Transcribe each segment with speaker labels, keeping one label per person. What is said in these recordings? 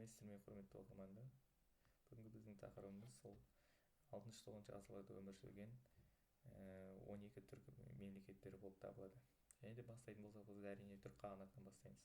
Speaker 1: сәлеметсіздер ме, құрметті оқырмандар. Бүгінгі біздің тақырыбымыз сол 6-9 ғасырларда өмір сүрген 12 түркі мемлекеттері болып табылады. Және де бастайтын болсақ, біз әрине түрік қағанатынан бастаймыз.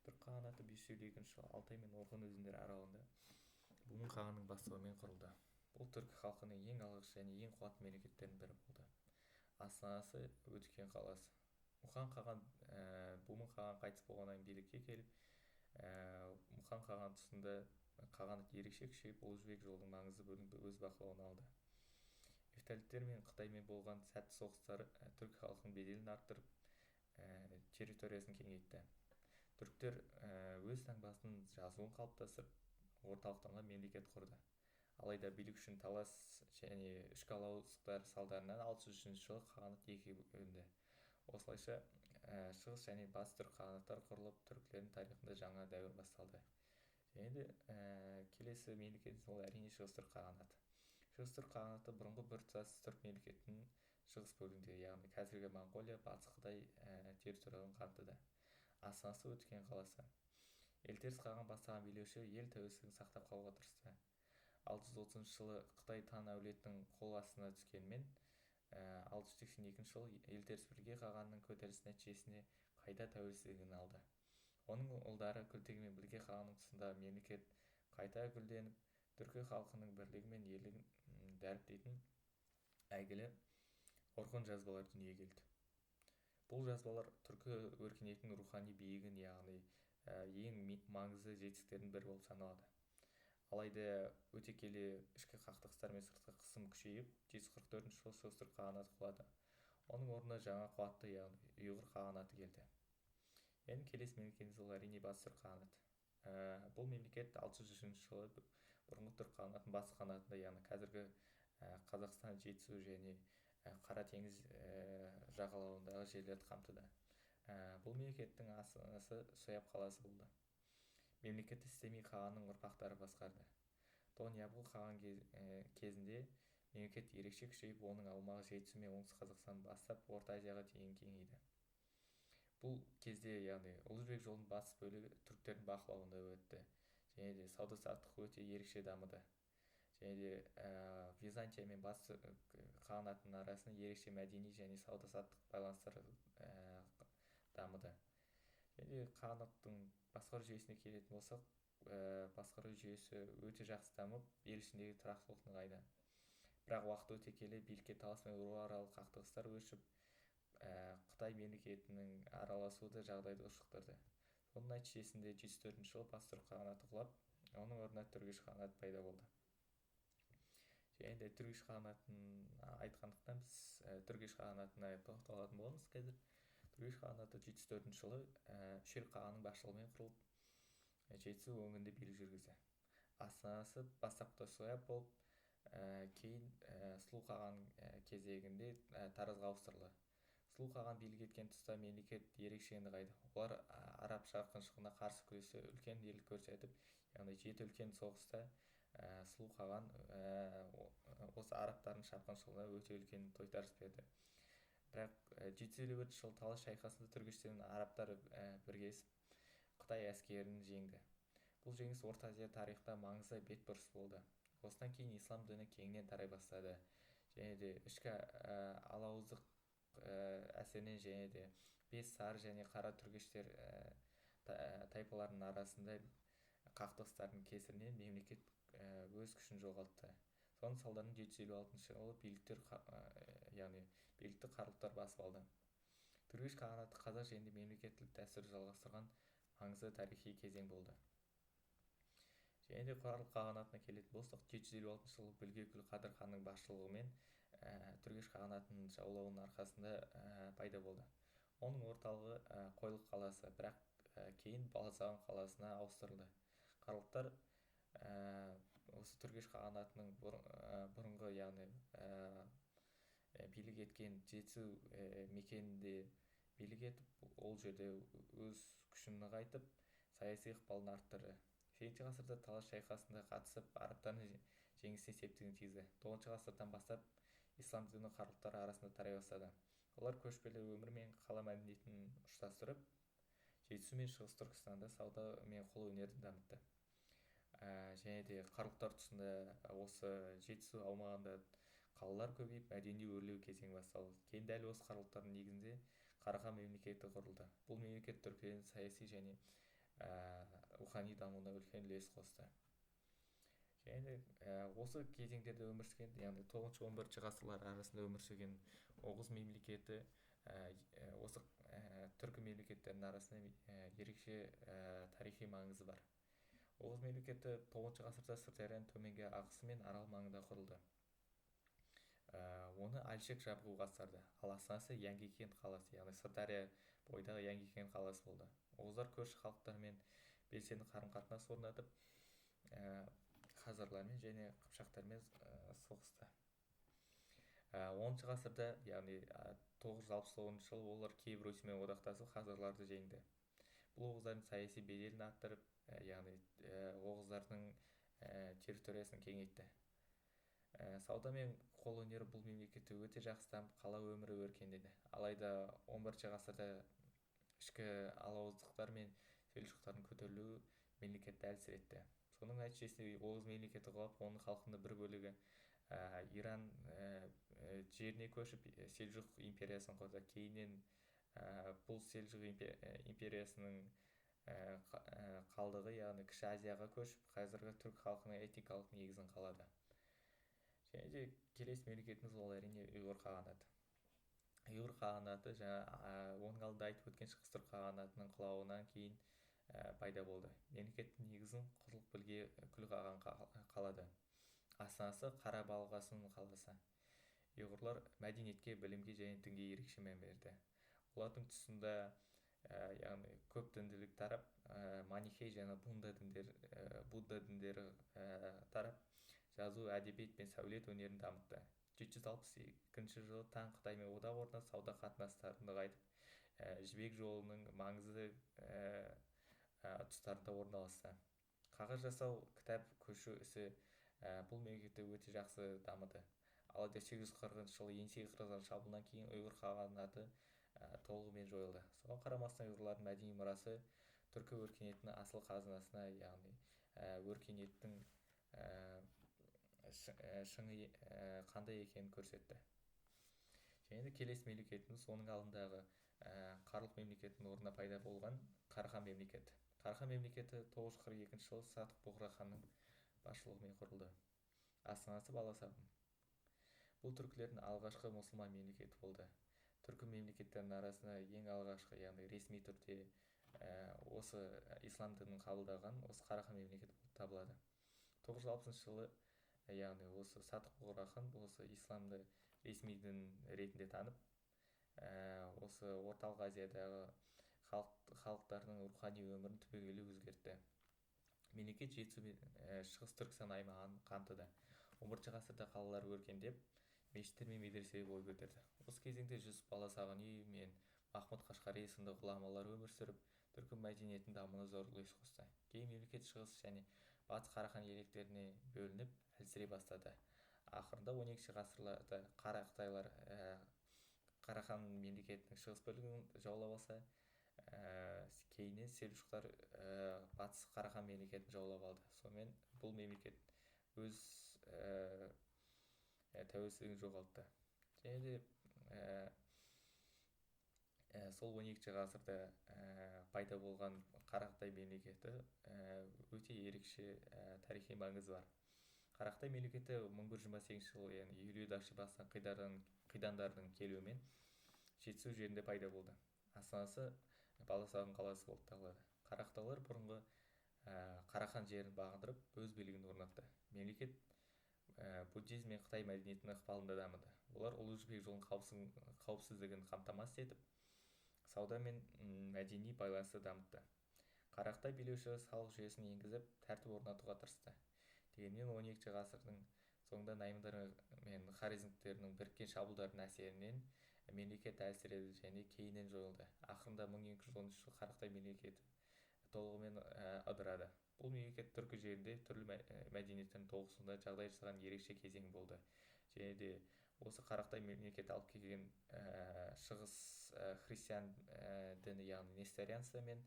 Speaker 1: Түрік қағанаты 552 жылы Алтай мен Орхон өзендері аралығында Бумын қағанның бастауымен құрылды. Бұл түркі халқының ең алғаш және ең қуатты мемлекеттерінің бірі болды. Астанасы Өткен қаласы. Мұқан қаған Бумын қаған қайтыс болғаннан билікке келіп, Мұқан қаған тұсында қағанат ерекше күшейіп, Ұлы Жібек жолының маңызды бөлігін өз бақылауына алды. Эфталиттер мен Қытаймен болған сәтті соғыстар түрік халқының беделін арттырып, территориясын кеңейтті. Түріктер өз таңбасының жазуын қалыптастырып, орталықтанған мемлекет құрды. Алайда билік үшін талас және ішкі алауыздықтар салдарынан 603 жылы қағанат екіге бөлінді. Осылайша шығыс және батыс түрік қағанаттар құрылып, түріктердің тарихында жаңа дәуір басталды. Және де келесі мемлекетіміз ол әрине шығыс түрік қағанаты. Шығыс түрік қағанаты бұрынғы біртұтас түрік мемлекетінің шығыс бөлігінде, яғни қазіргі Моңғолия, батыс Қытай территорияларын қамтыды. Астанасы Өткен қаласы. Елтеріс қаған бастаған билеуші ел тәуелсіздігін сақтап қалуға тырысты. 630 жылы Қытай Тан әулетінің қол астына түскенмен, 682 жылы Елтеріс Білге қағанның көтерілісі нәтижесінде қайта тәуелсіздігін алды. Оның ұлдары Күлтөге мен Білге қағанның тұсында мемлекет қайта гүлденіп, түркі халқының бірлігі мен ерлігін дәріптейтін әйгілі Орхон жазбалары дүниеге келді. Бұл жазбалар түркі өркениетінің рухани биігін, яғни ең маңызды жетістіктердің бірі болып саналады. Алайда өте келе ішкі қақтығыстар мен сыртқы қысым күшейіп, 744 жылы шығыс түрік қағанаты құлады. Оның орнына жаңа қуатты, яғни ұйғыр қағанаты келді. Енді келесі мемлекетіміз ол әрине батыс түрік қағанаты. Бұл мемлекет 603 жылы бұрынғы түрік қағанатының батыс қанатында, яғни қазіргі Қазақстан, Жетісу және Қара теңіз жағалауындағы жерлерді қамтыды. Бұл мемлекеттің астанасы Сояб қаласы болды. Мемлекетті Семей қағанның ұрпақтары басқарды. Тоньябыл қаған кезінде мемлекет ерекше күшейіп, оның аумағы Жетісу мен Оңтүстік Қазақстан бастап Орта Азияға дейін кеңейді. Бұл кезде, яғни Ұлы Жібек жолының батыс бөлігі түріктердің бақылауында өтті. Және де сауда-саттық өте ерекше дамыды. Және де Византия мен батыс қағанатының арасында ерекше мәдени және сауда-саттық байланыстар дамыды. Және қағанаттың басқару жүйесіне келетін болсақ, басқару жүйесі өте жақсы дамып, ел ішіндегі тұрақтылық нығайды. Бірақ уақыт өте келе билікке талас пен руаралық қақтығыстар өршіп, Қытай мемлекетінің араласуды жағдайды ушықтырды. Соның нәтижесінде 704 жылы батыс түрік қағанаты құлап, оның орнына түргеш қағанаты пайда болды. Және де түргеш қағанатын айтқандықтан біз түргеш қағанатына тоқталатын боламыз қазір. Түргеш қағанаты 704 жылы Шүр қағанның басшылығымен құрылып, Жетісу өңірінде билік жүргізді. Астанасы бастапқыда Сояб болып, кейін Сұлу қаған кезегінде Таразға ауыстырылды. Сұлу қаған билік еткен тұста мемлекет ерекше нығайды. Олар араб шапқыншылығына қарсы күресте үлкен ерлік көрсетіп, яғни 7 үлкен соғыста Сұлу қаған осы арабтардың шапқыншылығына өте үлкен тойтарыс берді. Бірақ 754 жыл талас шайқасында түргештер мен арабтар біргесіп Қытай әскерін жеңді. Бұл жеңіс Орта Азия тарихта маңызды бетбұрыс болды. Осыдан кейін ислам діні кеңінен тарай бастады. Және де ішкі алауыздық әсерінен және де бес сары және қара түргештер тайпаларының арасында қақтығыстардың кесірінен мемлекет өз күшін жоғалтты. Соның салдарынан 756 жылы билікті қарлықтар басып алды. Түргеш қағанаты қазақ жерінде мемлекеттілік дәстүрді жалғастырған маңызды тарихи кезең болды. Және де Қарлық қағанатына келетін болсақ, 756 жылы Білгекүл Қадыр ханның басшылығымен Түргеш қағанатының жаулауының арқасында пайда болды. Оның орталығы Қойлық қаласы, бірақ кейін Баласаған қаласына ауыстырылды. Қарлықтар осы Түргеш қағанатының бұрынғы, яғни билік еткен Жетісу мекенінде билік етіп, ол жерде өз күшін нығайтып, саяси ықпалын арттырды. 7 ғасырда талас шайқасында қатысып, арабтардың жеңісіне септігін тигізді. 9 ғасырдан бастап ислам діні қарлықтар арасында тарай бастады. Олар көшпелі өмір мен қала мәдениетін ұштастырып, Жетісу мен Шығыс Түркістанда сауда мен қол өнерін дамытты. және де қарлұқтар тұсында осы жетісу аумағында қалалар көбейіп мәдени өрлеу кезеңі басталды. Кейін дәл осы қарлұқтардың негізінде Қарахан мемлекеті құрылды. Бұл мемлекет Түркияның саяси және рухани дамуына үлкен үлес қосты. Және осы кезеңдерде өмір сүрген, яғни 9-11 ғасырлар арасында өмір сүрген Оғыз мемлекеті осы түркі мемлекеттерінің арасында ерекше тарихи маңызы бар. Оғыз мемлекеті 9 ғасырда Сырдарияның төменгі ағысы мен Арал маңында құрылды. Оны Әлшек жабғу басқарды. Ал астанасы Яңгекент қаласы, яғни Сырдария бойдағы Яңгекент қаласы болды. Оғыздар көрші халықтармен белсенді қарым-қатынас орнатып, хазарлармен және қыпшақтармен соғысты. 10 ғасырда, яғни 969 жылы олар Киев Русімен одақтасып хазарларды жеңді. Бұл оғыздардың саяси беделін арттырып, яғни оғыздардың территориясын кеңейтті. Сауда мен қолөнері бұл мемлекетте өте жақсы дамып, қала өмірі өркендеді. Алайда 11 ғасырда ішкі алауыздықтар мен селжұқтардың көтерілуі мемлекетті әлсіретті. Соның нәтижесінде Оғыз мемлекеті құлап, оның халқының бір бөлігі Иран жеріне көшіп, Селжұқ империясын құрды. Кейіннен бұл Селжұқ империясының қалдығы, яғни Кіші Азияға көшіп, қазіргі түрік халқының этникалық негізін қалады. Және де келесі мемлекетіміз ол әрине ұйғыр қағанаты. Ұйғыр қағанаты оның алдында айтып өткен шығыс түрік қағанатының құлауынан кейін пайда болды. Мемлекеттің негізін Құтлық Білге Күл қаған қалады. Астанасы Қара Балғасын қаласы. Ұйғырлар мәдениетке, білімге және дінге ерекше мән берді. Олардың тұсында яғни көп дінділік тарап, манихей және будда діндері тарап, жазу, әдебиет пен сәулет өнерін дамытты. 762 жылы Таң Қытаймен одақ орнатып, сауда қатынастарын нығайтып, Жібек жолының маңызды тұстарында орналасты. Қағаз жасау, кітап көшу ісі бұл мемлекетте өте жақсы дамыды. Алайда 840 жылы Енисей қырғыздарының шабуылынан кейін ұйғыр қағанаты толығымен жойылды. Соған қарамастан ұйғырлардың мәдени мұрасы түркі өркениетінің асыл қазынасына, яғни өркениеттің шыңы қандай екенін көрсетті. Және де келесі мемлекетіміз оның алдындағы Қарлұқ мемлекетінің орнына пайда болған Қарахан мемлекеті. Қарахан мемлекеті 942 жылы Сатық Бұғра ханның басшылығымен құрылды. Астанасы Баласағұн. Бұл түркілердің алғашқы мұсылман мемлекеті болды. Түркі мемлекеттерінің арасында ең алғашқы, яғни ресми түрде осы ислам дінін қабылдаған осы Қарахан мемлекеті болып табылады. 960 жылы, яғни осы Сатық Бұғра хан осы исламды ресми дін ретінде танып, осы орталық Азиядағы халықтардың рухани өмірін түбегейлі өзгертті. Мемлекет жетісу мен шығыс Түркістан аймағын қамтыды. 11 ғасырда қалалар өркендеп, мешіттер мен медресе бой көтерді. Осы кезеңде Жүсіп Баласағұни мен Махмұд Қашқари сынды ғұламалар өмір сүріп, түркі мәдениетінің дамуына зор үлес қосты. Кейін мемлекет шығыс және батыс Қарахан иеліктеріне бөлініп, әлсірей бастады. Ақырында 12 ғасырларда Қара Қытайлар Қарахан мемлекетінің шығыс бөлігін жаулап алса, кейіннен селжұқтар батыс Қарахан мемлекетін жаулап алды. Сонымен бұл мемлекет өз тәуелсіздігін жоғалтты. Және де сол 12 ғасырда пайда болған Қарақытай мемлекеті өте ерекше тарихи маңызы бар. Қарақытай мемлекеті 1128 жылы, яғни Юлий-Даши бастаған қидандардың келуімен Жетісу жерінде пайда болды. Астанасы Баласағұн қаласы болып табылады. Қарақытайлар бұрынғы Қарахан жерін бағындырып, өз билігін орнатты. Мемлекет буддизм мен Қытай мәдениетінің ықпалында дамыды. Олар Ұлы Жібек жолының қауіпсіздігін қамтамасыз етіп, сауда мен мәдени байланысты дамытты. Қарақытай билеуші салық жүйесін енгізіп, тәртіп орнатуға тырысты. Дегенмен 12 ғасырдың соңында наймандар мен хорезмдіктердің біріккен шабуылдарының әсерінен мемлекет әлсіреді және кейіннен жойылды. Ақырында 1213 жылы Қарақытай мемлекеті толығымен ыдырады. Бұл мемлекет түркі жерінде түрлі мәдениеттердің тоғысуында жағдай жасаған ерекше кезең болды. Және де осы Қарақытай мемлекеті алып келген шығыс христиан діні, яғни несторианство мен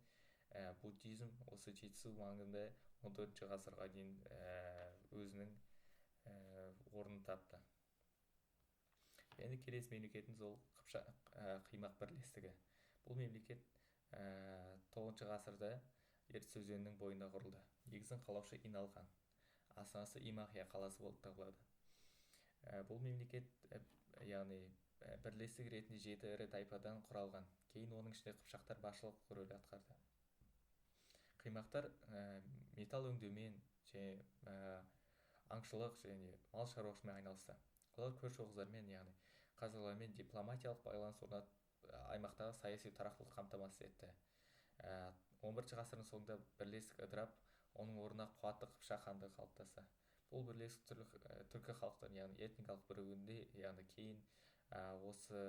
Speaker 1: буддизм осы жетісу маңында 14 ғасырға дейін өзінің орнын тапты. Енді келесі мемлекетіміз ол Қыпшақ Қимақ бірлестігі. Бұл мемлекет 9 ғасырда Ертіс өзенінің бойында құрылды. Негізін қалаушы Иналхан, астанасы Имахия қаласы болып табылады. Бұл мемлекет яғни бірлестік ретінде 7 ірі тайпадан құралған. Кейін оның ішінде қыпшақтар басшылық рөл атқарды. Қимақтар металл өңдеумен және аңшылық және мал шаруашылығымен айналысты. Олар көрші оғыздармен, яғни қазақтармен дипломатиялық байланыс орнатып, аймақтағы саяси тұрақтылықты қамтамасыз етті. 11 ғасырдың соңында бірлестік ыдырап, оның орнына қуатты Қыпшақ хандығы қалыптасты. Бұл бірлестік түркі халықтарын, яғни этникалық бірігуінде, яғни кейін осы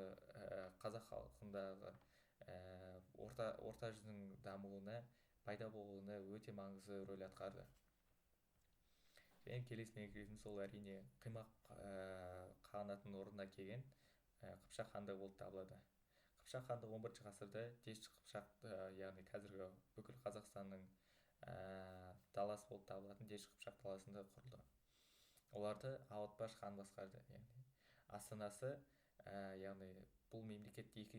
Speaker 1: қазақ халқындағы орта жүздің дамуына, пайда болуына өте маңызды рөл атқарды. Және келесі мемлекетіміз ол әрине Қимақ қағанатының орнына келген Қыпшақ хандығы болып табылады. Қыпшақ хандығы 11 ғасырда Дешті Қыпшақ, яғни қазіргі бүкіл Қазақстанның даласы болып табылатын Дешті Қыпшақ даласында құрылды. Оларды Ауытбаш хан басқарды. Астанасы, яғни бұл мемлекет екі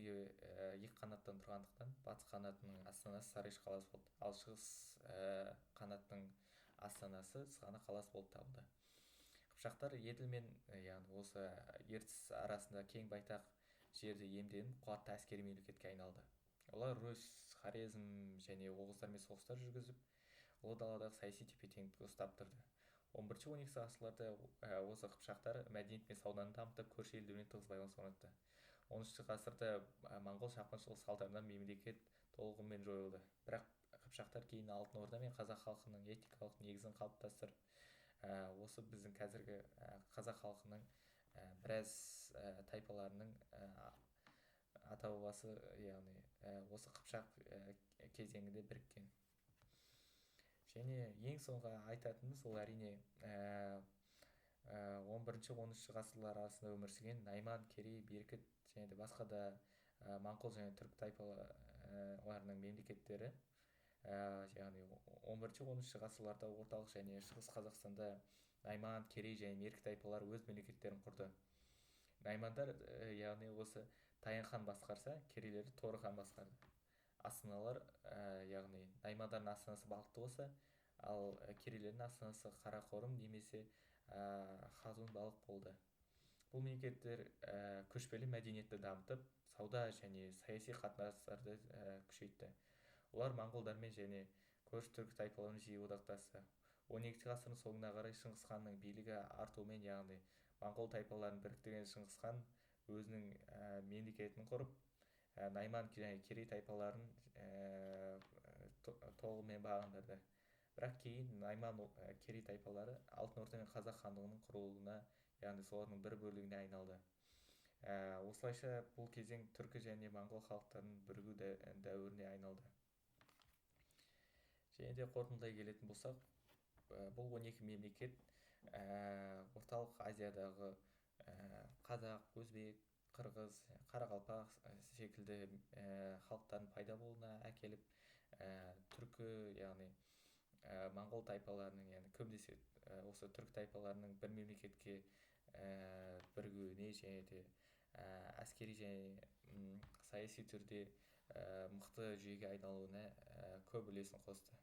Speaker 1: қанаттан тұрғандықтан, батыс қанатының астанасы Сарыш қаласы болды, ал шығыс қанаттың астанасы Сығанақ қаласы болып табылды. Қыпшақтар Еділ мен яғни осы Ертіс арасында кең байтақ жерде иемденіп, қуатты әскери мемлекетке айналды. Олар Русь, Хорезм және оғыздармен соғыстар жүргізіп, ұлы даладағы саяси тепе-теңдікті ұстап тұрды. 11-12 ғасырларда осы қыпшақтар мәдениет пен сауданы дамытып, көрші елдермен тығыз байланыс орнатты. 13 ғасырда моңғол шапқыншылығы салдарынан мемлекет толығымен жойылды. Бірақ қыпшақтар кейін Алтын Орда мен қазақ халқының этникалық негізін қалыптастырып, осы біздің қазіргі қазақ халқының біраз тайпаларының ата-бабасы, яғни осы Қыпшақ кезеңінде біріккен. Және ең соңғы айтатынымыз ол әрине 11-13 ғасырлар арасында өмір сүрген Найман, Керей, Беркіт және де басқа да моңғол және түрік тайпаларының мемлекеттері. Яғни 11-13 ғасырларда орталық және шығыс Қазақстанда Найман, Керей және Меркі тайпалары өз мемлекеттерін құрды. Наймандар, яғни осы Таян хан басқарса, Керейлер Торы хан басқарды. Астаналар, яғни Наймандардың астанасы Балқыты болса, ал Керейлердің астанасы Қарақорым немесе Хазун Балық болды. Бұл мемлекеттер көшпелі мәдениетті дамытып, сауда және саяси қатынастарды күшейтті. Олар моңғолдармен және көрші түркі тайпаларымен жиі одақтасты. 12 ғасырдың соңына қарай Шыңғыс ханның билігі артуымен, яғни моңғол тайпаларын біріктірген Шыңғыс хан өзінің мемлекетін құрып, Найман және Керей тайпаларын толығымен бағындырды. Бірақ кейін Найман Керей тайпалары Алтын Орда мен Қазақ хандығының құрылуына, яғни солардың бір бөлігіне айналды. Осылайша бұл кезең түркі және моңғол халықтарының бірігу дәуіріне айналды. Және де қорытындылай келетін болсақ, бұл 12 мемлекет орталық Азиядағы қазақ, өзбек, қырғыз, қарақалпақ секілді халықтардың пайда болуына әкеліп, түркі, яғни моңғол тайпаларының, яғни көбінесе осы түрік тайпаларының бір мемлекетке бірігуіне және де әскери және саяси түрде мықты жүйеге айналуына көп үлесін қосты.